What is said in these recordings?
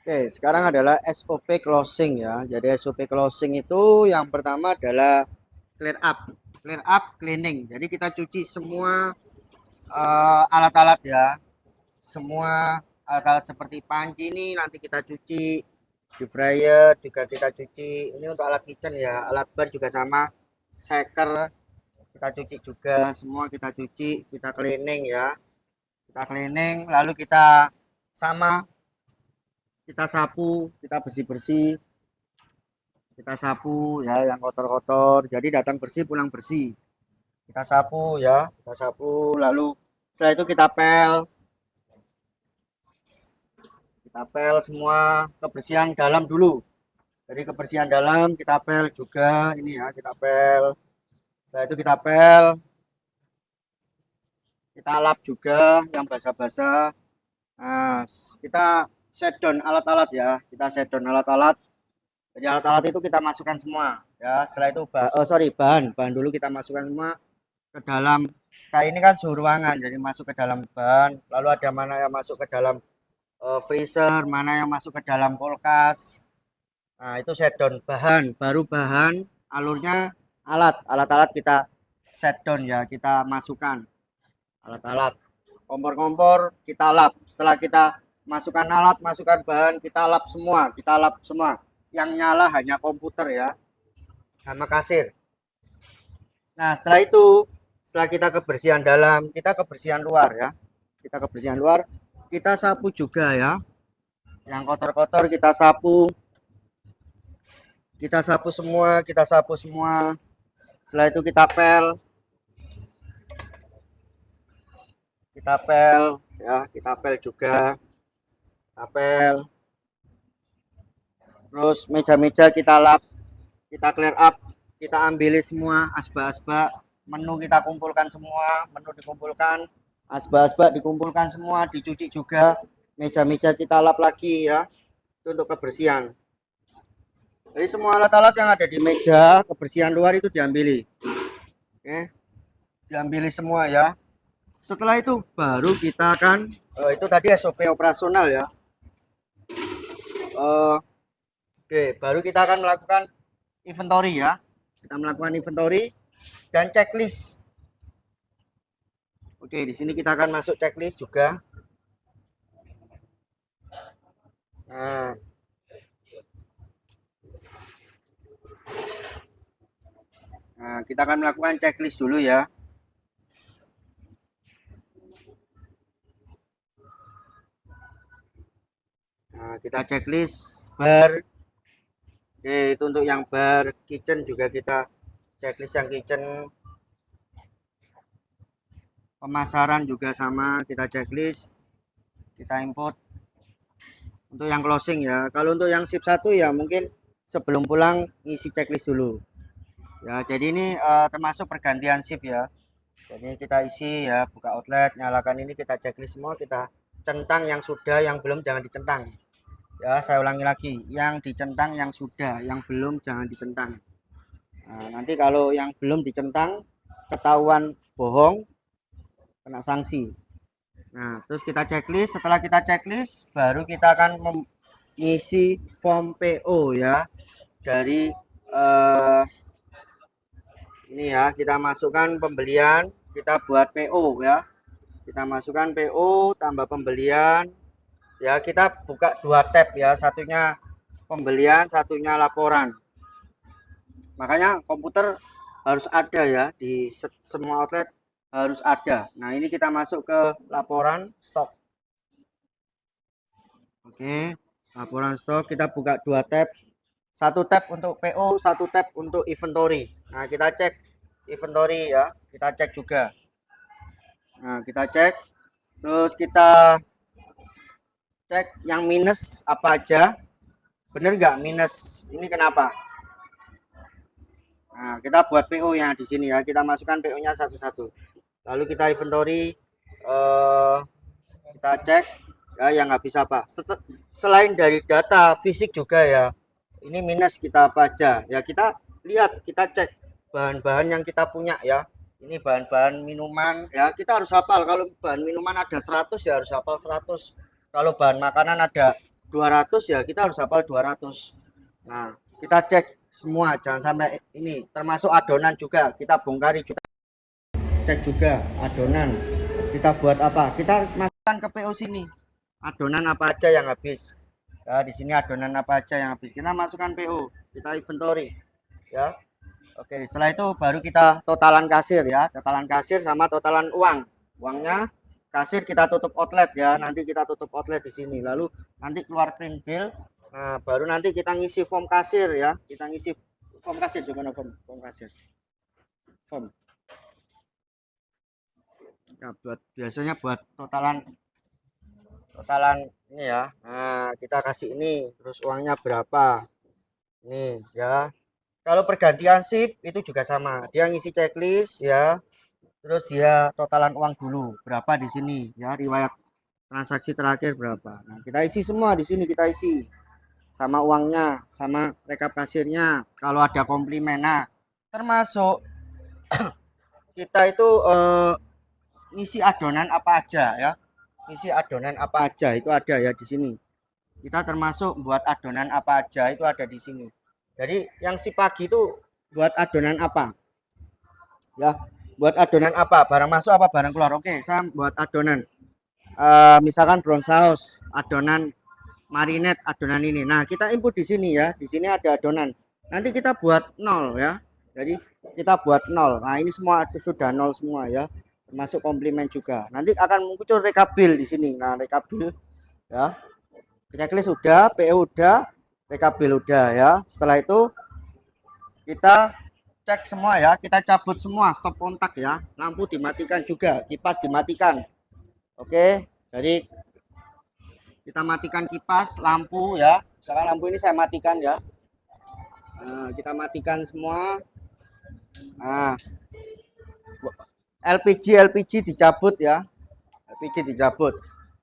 Oke, sekarang adalah SOP closing ya. Jadi SOP closing itu yang pertama adalah clear up. Clear up cleaning. Jadi kita cuci semua alat-alat ya. Semua alat-alat seperti panci ini nanti kita cuci. Di fryer juga kita cuci. Ini untuk alat kitchen ya. Alat bar juga sama. Shaker kita cuci juga. Semua kita cuci, kita cleaning ya. Kita cleaning lalu kita sapu, kita bersih-bersih, kita sapu ya yang kotor-kotor. Jadi datang bersih, pulang bersih. Kita sapu ya, kita sapu. Lalu setelah itu kita pel semua kebersihan dalam dulu. Jadi kebersihan dalam kita pel juga ini ya, kita pel. Setelah itu kita pel, kita lap juga yang basah-basah. Nah, kita set down alat-alat ya, kita set down alat-alat. Jadi alat-alat itu kita masukkan semua ya. Setelah itu bahan dulu kita masukkan semua ke dalam. Kayak ini kan suhu ruangan, jadi masuk ke dalam bahan. Lalu ada mana yang masuk ke dalam freezer, mana yang masuk ke dalam kulkas. Nah itu set down bahan, baru bahan alurnya alat-alat kita set down ya, kita masukkan alat-alat. Kompor-kompor kita lap. Setelah kita masukkan alat, masukkan bahan, kita lap semua. Yang nyala hanya komputer ya, sama kasir. Nah setelah kita kebersihan dalam, kita kebersihan luar ya, kita sapu juga ya, yang kotor-kotor kita sapu, kita sapu semua. Setelah itu kita pel ya, kita pel juga, terus meja-meja kita lap, kita clear up, kita ambil semua asbak-asbak, menu kita kumpulkan semua, asbak-asbak dikumpulkan semua, dicuci juga, meja-meja kita lap lagi ya, itu untuk kebersihan. Jadi semua alat-alat yang ada di meja kebersihan luar itu diambili, oke, diambili semua ya. Setelah itu baru kita akan itu tadi SOP operasional ya. Oke, baru kita akan melakukan inventory ya. Kita melakukan inventory dan checklist. Oke, di sini kita akan masuk checklist juga. Nah, kita akan melakukan checklist dulu ya. Nah, kita checklist bar. Oke, itu untuk yang bar. Kitchen juga kita checklist yang kitchen. Pemasaran juga sama, kita checklist, kita input. Untuk yang closing ya. Kalau untuk yang shift 1 ya mungkin sebelum pulang ngisi checklist dulu. Ya, jadi ini termasuk pergantian shift ya. Jadi kita isi ya, buka outlet, nyalakan ini, kita checklist semua, kita centang yang sudah, yang belum jangan dicentang. Ya, saya ulangi lagi, yang dicentang yang sudah, yang belum jangan dicentang. Nah, nanti kalau yang belum dicentang ketahuan bohong, kena sanksi. Nah, terus kita checklist, setelah kita checklist baru kita akan mengisi form PO ya. Dari ini ya, kita masukkan pembelian, kita buat PO ya. Kita masukkan PO tambah pembelian. Ya, kita buka 2 tab ya, satunya pembelian, satunya laporan. Makanya komputer harus ada ya, di semua outlet harus ada. Nah, ini kita masuk ke laporan stok. Oke, laporan stok kita buka 2 tab. 1 tab untuk PO, 1 tab untuk inventory. Nah, kita cek inventory ya, kita cek juga. Nah, kita cek, terus kita cek yang minus apa aja, bener nggak minus, ini kenapa. Nah, kita buat PO nya di sini ya, kita masukkan PO nya satu-satu, lalu kita inventory, kita cek ya yang habis apa. Selain dari data fisik juga ya, ini minus kita apa aja ya, kita lihat, kita cek bahan-bahan yang kita punya ya. Ini bahan-bahan minuman ya, kita harus hafal. Kalau bahan minuman ada 100 ya harus hafal 100. Kalau bahan makanan ada 200 ya kita harus hafal 200. Nah, kita cek semua, jangan sampai ini, termasuk adonan juga kita bongkari juga, cek juga adonan kita buat apa, kita masukkan ke PO sini adonan apa aja yang habis ya. Di sini adonan apa aja yang habis kita masukkan PO, kita inventory ya. Oke, setelah itu baru kita totalan kasir ya, totalan kasir sama totalan uang. Uangnya kasir kita tutup outlet ya, nanti kita tutup outlet di sini, lalu nanti keluar print bill. Nah, baru nanti kita ngisi form kasir ya, kita ngisi form kasir juga, form kasir, form. Nah, biasanya buat totalan ini ya. Nah, kita kasih ini, terus uangnya berapa nih ya. Kalau pergantian shift itu juga sama, dia ngisi checklist ya, terus dia totalan uang dulu berapa di sini ya, riwayat transaksi terakhir berapa. Nah, kita isi semua di sini, kita isi sama uangnya, sama rekap kasirnya, kalau ada komplimen. Nah, termasuk kita itu ngisi adonan apa aja ya, ngisi adonan apa aja itu ada ya di sini. Kita termasuk buat adonan apa aja itu ada di sini. Jadi yang si pagi itu buat adonan apa ya, buat adonan apa, barang masuk apa barang keluar. Oke, saya buat adonan misalkan brown sauce, adonan marinate, adonan ini. Nah, kita input di sini ya, di sini ada adonan, nanti kita buat 0 ya, jadi kita buat 0. Nah, ini semua sudah 0 semua ya, termasuk komplimen juga. Nanti akan muncul rekabil di sini. Nah, rekabil ya, checklist udah, PO udah, rekabil udah ya. Setelah itu kita cek semua ya, kita cabut semua stop kontak ya, lampu dimatikan juga, kipas dimatikan. Oke, jadi kita matikan kipas, lampu ya. Misalkan lampu ini saya matikan ya. Nah, kita matikan semua. Nah, LPG dicabut ya, LPG dicabut,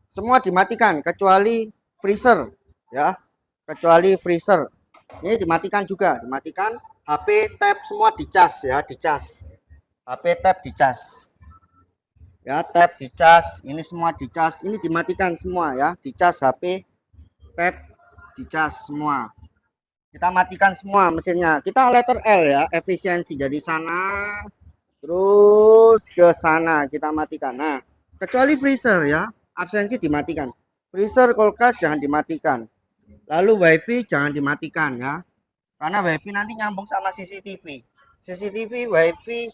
semua dimatikan kecuali freezer ya, kecuali freezer ini dimatikan juga, dimatikan. HP tab semua dicas ya, dicas. HP tab dicas ya, tab dicas, ini semua dicas, ini dimatikan semua ya, dicas. HP tab dicas semua, kita matikan semua mesinnya. Kita letter L ya, efisiensi, jadi sana terus ke sana kita matikan. Nah, kecuali freezer ya, absensi dimatikan. Freezer, kulkas jangan dimatikan, lalu wifi jangan dimatikan ya, karena wifi nanti nyambung sama CCTV. CCTV, wifi,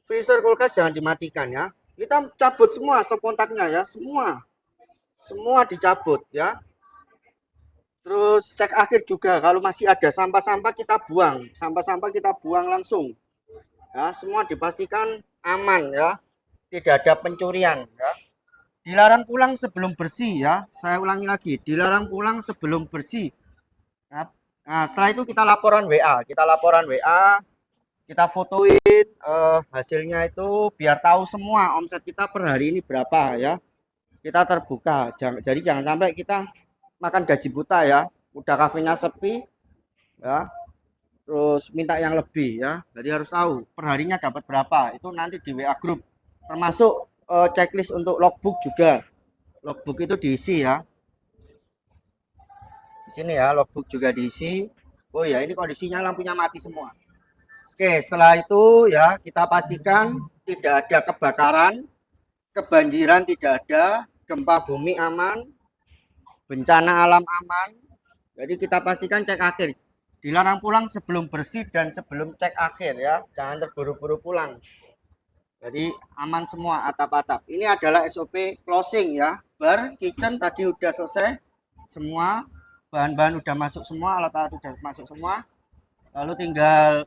freezer, kulkas jangan dimatikan ya. Kita cabut semua stop kontaknya ya, semua dicabut ya. Terus cek akhir juga, kalau masih ada sampah-sampah kita buang, sampah-sampah kita buang langsung ya. Semua dipastikan aman ya, tidak ada pencurian ya. Dilarang pulang sebelum bersih ya, saya ulangi lagi, dilarang pulang sebelum bersih. Nah, setelah itu kita laporan WA, kita fotoin hasilnya itu biar tahu semua omset kita per hari ini berapa ya. Kita terbuka, jadi jangan sampai kita makan gaji buta ya, udah kafenya sepi ya, terus minta yang lebih ya. Jadi harus tahu perharinya dapat berapa, itu nanti di WA grup. Termasuk checklist untuk logbook juga, logbook itu diisi ya, di sini ya, logbook juga diisi. Oh ya, ini kondisinya lampunya mati semua. Oke, setelah itu ya kita pastikan tidak ada kebakaran, kebanjiran tidak ada, gempa bumi aman, bencana alam aman. Jadi kita pastikan cek akhir, dilarang pulang sebelum bersih dan sebelum cek akhir ya, jangan terburu-buru pulang. Jadi aman semua atap-atap. Ini adalah SOP closing ya. Bar, kitchen tadi udah selesai semua, bahan-bahan udah masuk semua, alat-alat udah masuk semua. Lalu tinggal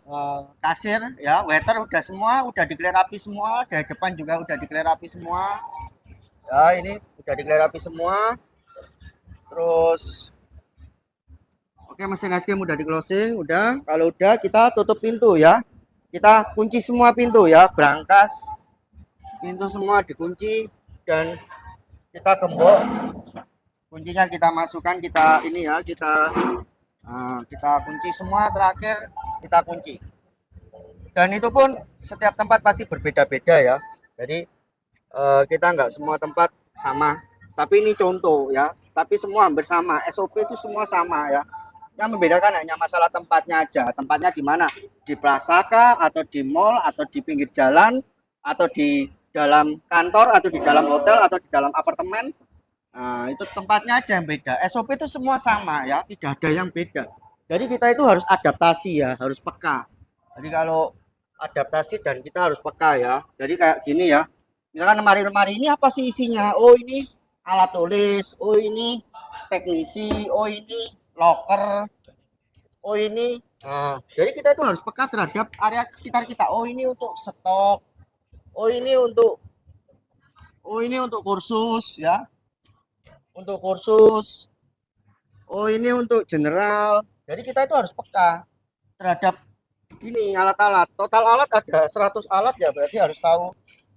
kasir ya, waiter udah semua, udah declare rapi semua, dari depan juga udah declare rapi semua. Ya, ini udah declare rapi semua. Terus oke, mesin es krim udah di closing, udah. Kalau udah kita tutup pintu ya. Kita kunci semua pintu ya, brankas, pintu semua dikunci dan kita gembok. Kuncinya kita masukkan, kita ini ya, kita kunci semua, terakhir kita kunci. Dan itu pun setiap tempat pasti berbeda-beda ya. Jadi kita nggak semua tempat sama Tapi ini contoh ya, tapi semua hampir sama. SOP itu semua sama ya. Yang membedakan hanya masalah tempatnya aja. Tempatnya di mana? Di plaza kah, atau di mall, atau di pinggir jalan, atau di dalam kantor, atau di dalam hotel, atau di dalam apartemen. Nah, itu tempatnya aja yang beda. SOP itu semua sama ya, tidak ada yang beda. Jadi kita itu harus adaptasi ya, harus peka. Jadi kalau adaptasi dan kita harus peka ya. Jadi kayak gini ya. Misalkan lemari-lemari ini apa sih isinya? Oh, ini alat tulis, oh ini teknisi, oh ini locker, oh ini. Nah, jadi kita itu harus peka terhadap area sekitar kita. Oh ini untuk stok, oh ini untuk kursus ya, untuk kursus. Oh ini untuk general. Jadi kita itu harus peka terhadap ini alat-alat. Total alat ada 100 alat ya, berarti harus tahu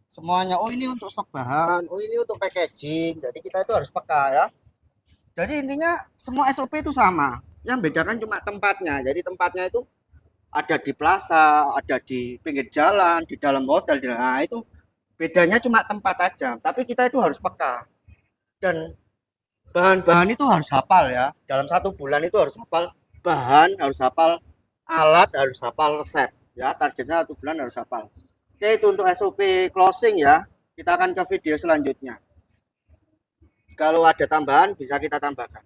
semuanya. Oh ini untuk stok bahan, oh ini untuk packaging. Jadi kita itu harus peka ya. Jadi intinya semua SOP itu sama. Yang bedakan cuma tempatnya. Jadi tempatnya itu ada di plaza, ada di pinggir jalan, di dalam hotel. Nah itu bedanya cuma tempat aja. Tapi kita itu harus peka. Dan bahan-bahan itu harus hafal ya. Dalam 1 bulan itu harus hafal bahan, harus hafal alat, harus hafal resep. Ya, targetnya 1 bulan harus hafal. Oke, itu untuk SOP closing ya. Kita akan ke video selanjutnya. Kalau ada tambahan bisa kita tambahkan.